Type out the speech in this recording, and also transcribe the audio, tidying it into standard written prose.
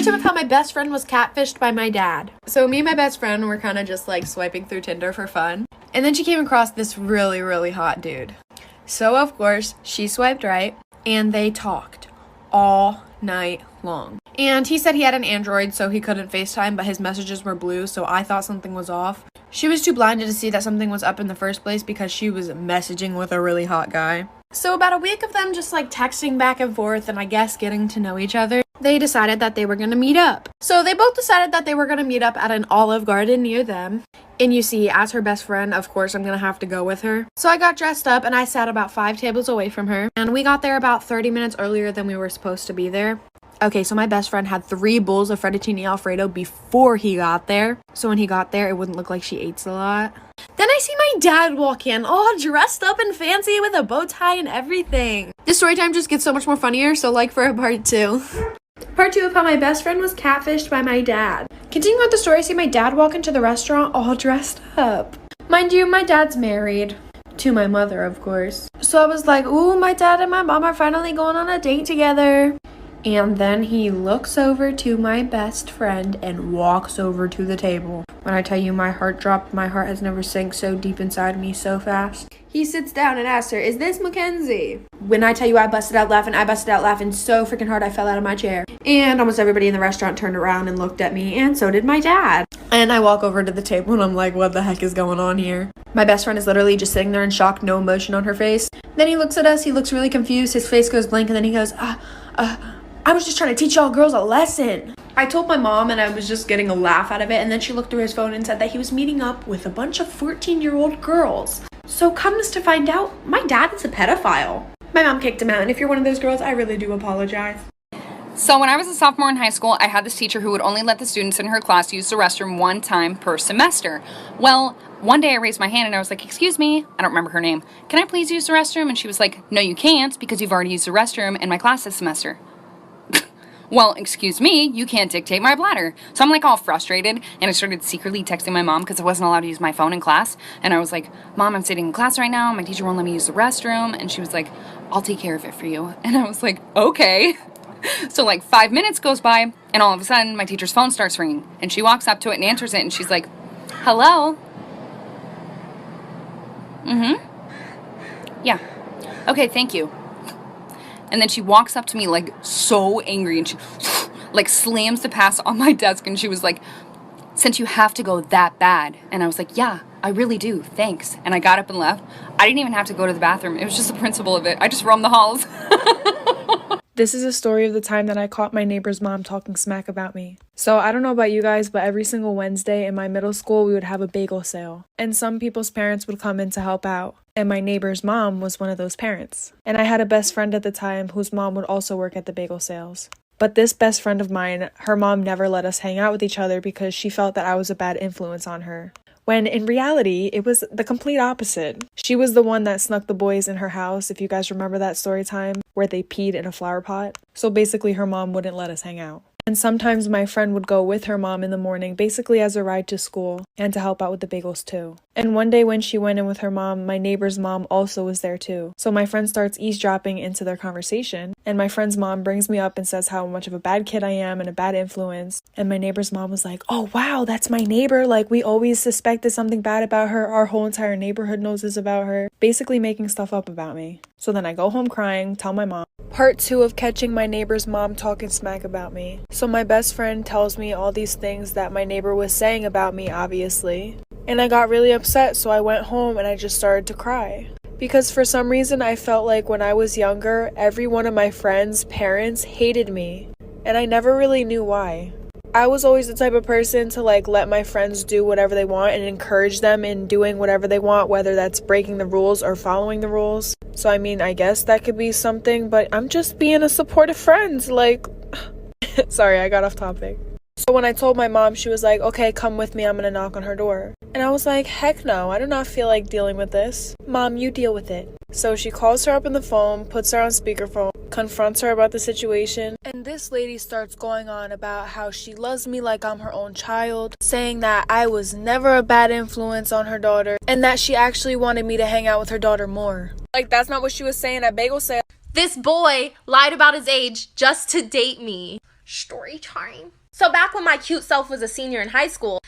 time of how my best friend was catfished by my dad. So me and my best friend were kind of just like swiping through Tinder for fun. And then she came across this really, really hot dude. So of course, she swiped right and they talked all night long. And he said he had an Android, so he couldn't FaceTime, but his messages were blue, so I thought something was off. She was too blinded to see that something was up in the first place because she was messaging with a really hot guy. So about a week of them just like texting back and forth and I guess getting to know each other, they decided that they were going to meet up. So they both decided that they were going to meet up at an Olive Garden near them. And you see, as her best friend, of course, I'm going to have to go with her. So I got dressed up and I sat about 5 tables away from her. And we got there about 30 minutes earlier than we were supposed to be there. Okay, so my best friend had 3 bowls of fettuccine alfredo before he got there. So when he got there, it wouldn't look like she ate a lot. Then I see my dad walk in, all dressed up and fancy with a bow tie and everything. This story time just gets so much more funnier, so like for a part 2. Part 2 of how my best friend was catfished by my dad. Continuing with the story, I see my dad walk into the restaurant all dressed up. Mind you, my dad's married. To my mother, of course. So I was like, ooh, my dad and my mom are finally going on a date together. And then he looks over to my best friend and walks over to the table. When I tell you my heart dropped, my heart has never sank so deep inside me so fast. He sits down and asks her, is this Mackenzie? When I tell you I busted out laughing so freaking hard I fell out of my chair. And almost everybody in the restaurant turned around and looked at me, and so did my dad. And I walk over to the table and I'm like, what the heck is going on here? My best friend is literally just sitting there in shock, no emotion on her face. Then he looks at us, he looks really confused, his face goes blank, and then he goes, I was just trying to teach y'all girls a lesson. I told my mom and I was just getting a laugh out of it, and then she looked through his phone and said that he was meeting up with a bunch of 14-year-old girls. So comes to find out, my dad is a pedophile. My mom kicked him out, and if you're one of those girls, I really do apologize. So when I was a sophomore in high school, I had this teacher who would only let the students in her class use the restroom 1 time per semester. Well, one day I raised my hand and I was like, excuse me, I don't remember her name. Can I please use the restroom? And she was like, no, you can't because you've already used the restroom in my class this semester. Well, excuse me, you can't dictate my bladder. So I'm like all frustrated, and I started secretly texting my mom because I wasn't allowed to use my phone in class. And I was like, Mom, I'm sitting in class right now. My teacher won't let me use the restroom. And she was like, I'll take care of it for you. And I was like, okay. So like 5 minutes goes by, and all of a sudden my teacher's phone starts ringing. And she walks up to it and answers it, and she's like, hello? Yeah. Okay, thank you. And then she walks up to me like so angry and she like slams the pass on my desk and she was like, since you have to go that bad. And I was like, yeah, I really do. Thanks. And I got up and left. I didn't even have to go to the bathroom. It was just the principle of it. I just roamed the halls. This is a story of the time that I caught my neighbor's mom talking smack about me. So I don't know about you guys, but every single Wednesday in my middle school, we would have a bagel sale. And some people's parents would come in to help out. And my neighbor's mom was one of those parents. And I had a best friend at the time whose mom would also work at the bagel sales. But this best friend of mine, her mom never let us hang out with each other because she felt that I was a bad influence on her. When in reality, it was the complete opposite. She was the one that snuck the boys in her house, if you guys remember that story time, where they peed in a flower pot. So basically her mom wouldn't let us hang out. And sometimes my friend would go with her mom in the morning, basically as a ride to school, and to help out with the bagels too. And one day when she went in with her mom, my neighbor's mom also was there too. So my friend starts eavesdropping into their conversation, and my friend's mom brings me up and says how much of a bad kid I am and a bad influence. And my neighbor's mom was like, oh wow, that's my neighbor. Like, we always suspected something bad about her. Our whole entire neighborhood knows this about her. Basically making stuff up about me. So then I go home crying, tell my mom. Part 2 of catching my neighbor's mom talking smack about me. So my best friend tells me all these things that my neighbor was saying about me, obviously. And I got really upset, so I went home and I just started to cry. Because for some reason I felt like when I was younger, every one of my friends' parents hated me. And I never really knew why. I was always the type of person to like let my friends do whatever they want and encourage them in doing whatever they want, whether that's breaking the rules or following the rules. So I mean, I guess that could be something, but I'm just being a supportive friend, like... Sorry, I got off topic. So when I told my mom, she was like, okay, come with me, I'm gonna knock on her door. And I was like, heck no, I do not feel like dealing with this. Mom, you deal with it. So she calls her up on the phone, puts her on speakerphone, confronts her about the situation, and this lady starts going on about how she loves me like I'm her own child, saying that I was never a bad influence on her daughter, and that she actually wanted me to hang out with her daughter more. Like, that's not what she was saying at bagel sale. This boy lied about his age just to date me. Story time. So back when my cute self was a senior in high school,